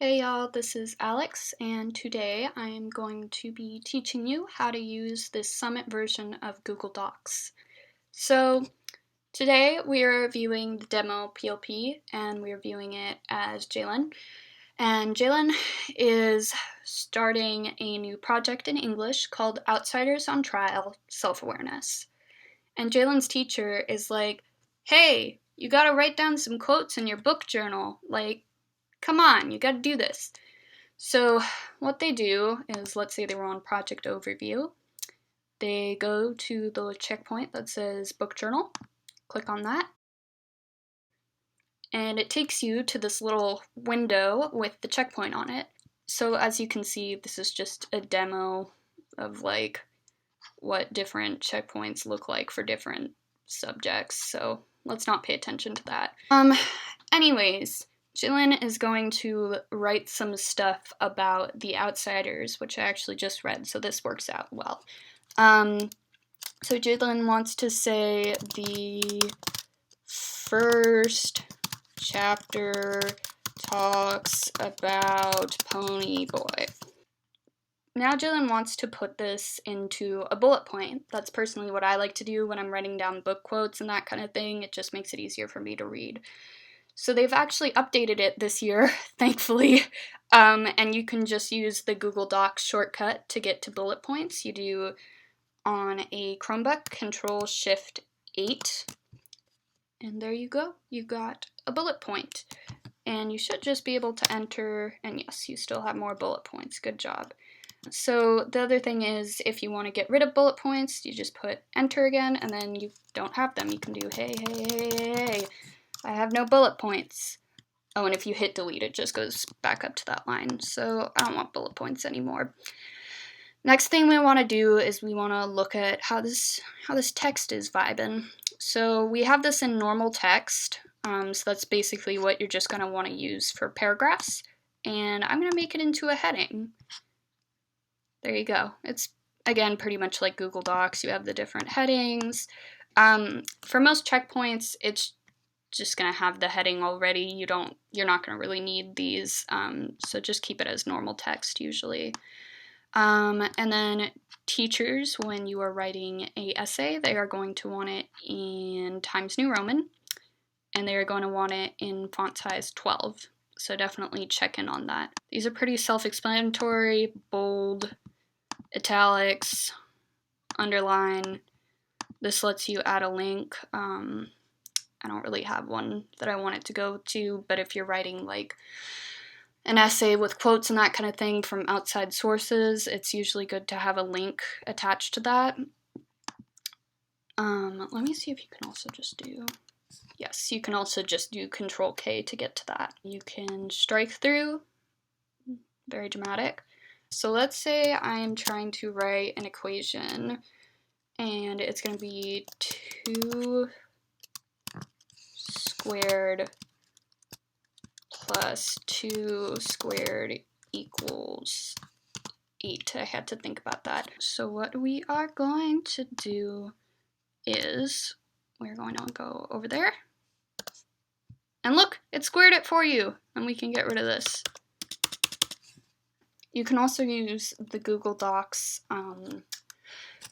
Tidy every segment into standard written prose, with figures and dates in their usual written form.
Hey y'all, this is Alex, and today I am going to be teaching you how to use this Summit version of Google Docs. So today we are viewing the demo PLP, and we're viewing it as Jalen. And Jalen is starting a new project in English called Outsiders on Trial Self-Awareness. And Jalen's teacher is like, hey, you gotta write down some quotes in your book journal. Like, come on, you gotta do this. So what they do is, let's say they were on project overview. They go to the checkpoint that says book journal, click on that, and it takes you to this little window with the checkpoint on it. So as you can see, this is just a demo of like what different checkpoints look like for different subjects. So let's not pay attention to that. Anyways, Jalen is going to write some stuff about the Outsiders, which I actually just read, so this works out well. So Jalen wants to say the first chapter talks about Pony Boy. Now Jalen wants to put this into a bullet point. That's personally what I like to do when I'm writing down book quotes and that kind of thing. It just makes it easier for me to read. So they've actually updated it this year, thankfully, and you can just use the Google Docs shortcut to get to bullet points. You do on a Chromebook, Control-Shift-8, and there you go. You got a bullet point, and you should just be able to enter, and yes, you still have more bullet points. Good job. So the other thing is, if you want to get rid of bullet points, you just put enter again, and then you don't have them. You can do hey, hey, hey, hey, hey. I have no bullet points. Oh, and if you hit delete, it just goes back up to that line. So I don't want bullet points anymore. Next thing we want to do is we want to look at how this text is vibing. So we have this in normal text. So that's basically what you're just going to want to use for paragraphs. And I'm going to make it into a heading. There you go. It's, again, pretty much like Google Docs. You have the different headings. For most checkpoints, it's just going to have the heading already. You're not going to really need these, so just keep it as normal text usually. And then teachers, when you are writing a essay, they are going to want it in Times New Roman, and they are going to want it in font size 12, so definitely check in on that. These are pretty self-explanatory: bold, italics, underline. This lets you add a link. I don't really have one that I want it to go to, but if you're writing like an essay with quotes and that kind of thing from outside sources, it's usually good to have a link attached to that. Let me see if you can also just do, yes, you can also just do Control-K to get to that. You can strike through, very dramatic. So let's say I am trying to write an equation, and it's going to be 2 squared plus 2 squared equals 8. I had to think about that. So what we are going to do is we're going to go over there. And look, it squared it for you. And we can get rid of this. You can also use the Google Docs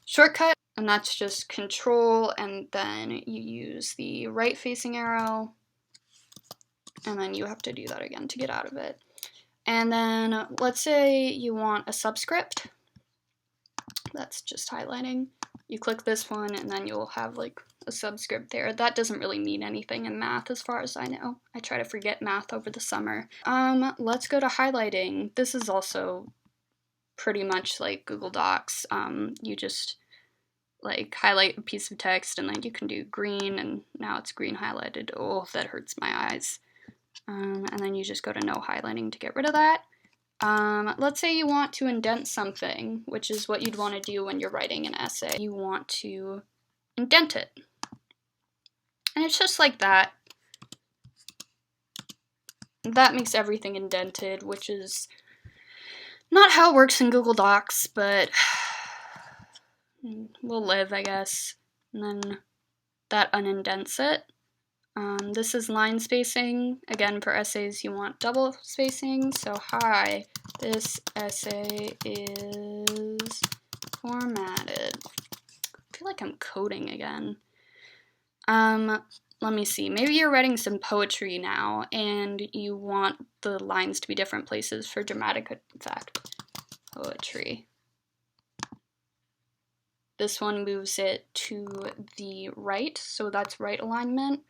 shortcut, and that's just Control, and then you use the right facing arrow, and then you have to do that again to get out of it. And then let's say you want a subscript. That's just highlighting. You click this one, and then you'll have like a subscript there. That doesn't really mean anything in math as far as I know. I try to forget math over the summer. Let's go to highlighting. This is also pretty much like Google Docs. You just like highlight a piece of text, and then you can do green, and now it's green highlighted. Oh, that hurts my eyes. And then you just go to no highlighting to get rid of that. Let's say you want to indent something, which is what you'd want to do when you're writing an essay. You want to indent it. And it's just like that. That makes everything indented, which is not how it works in Google Docs, but we'll live, I guess. And then that unindents it. This is line spacing. Again, for essays, you want double spacing. So, hi, this essay is formatted. I feel like I'm coding again. Let me see. Maybe you're writing some poetry now, and you want the lines to be different places for dramatic effect. Poetry. This one moves it to the right, so that's right alignment.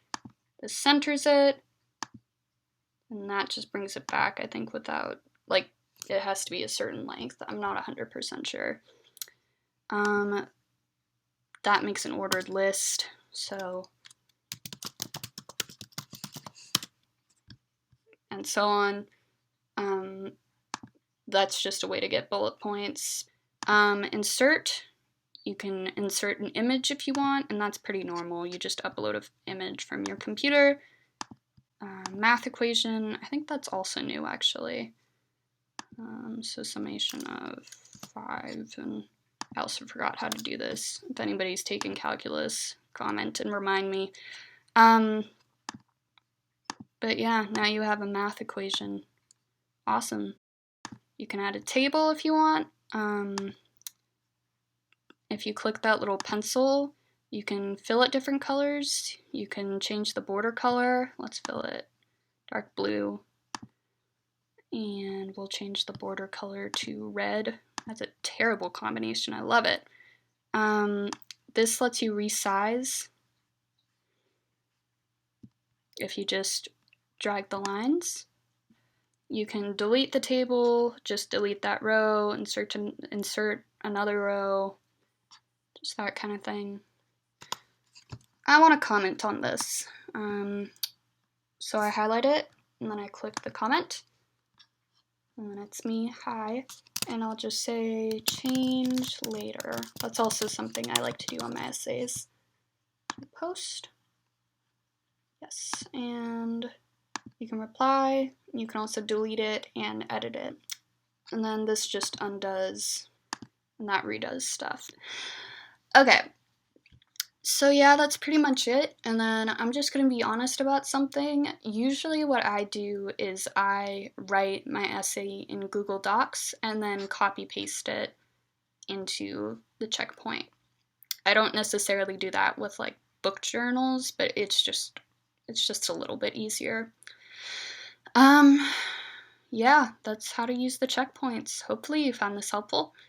This centers it, and that just brings it back, I think, without, like, it has to be a certain length. I'm not 100% sure. That makes an ordered list, so, and so on. That's just a way to get bullet points. Insert. You can insert an image if you want, and that's pretty normal. You just upload an image from your computer. Math equation, I think that's also new actually. So summation of 5, and I also forgot how to do this. If anybody's taken calculus, comment and remind me. But yeah, now you have a math equation. Awesome. You can add a table if you want. If you click that little pencil, you can fill it different colors. You can change the border color. Let's fill it dark blue. And we'll change the border color to red. That's a terrible combination. I love it. This lets you resize if you just drag the lines. You can delete the table, just delete that row, insert another row, just that kind of thing. I want to comment on this. So I highlight it, and then I click the comment, and then it's me, hi, and I'll just say change later. That's also something I like to do on my essays. Post. Yes, and you can reply. You can also delete it and edit it. And then this just undoes, and that redoes stuff. Okay. So yeah, that's pretty much it. And then I'm just going to be honest about something. Usually what I do is I write my essay in Google Docs and then copy paste it into the checkpoint. I don't necessarily do that with like book journals, but it's just a little bit easier. Yeah, that's how to use the checkpoints. Hopefully you found this helpful.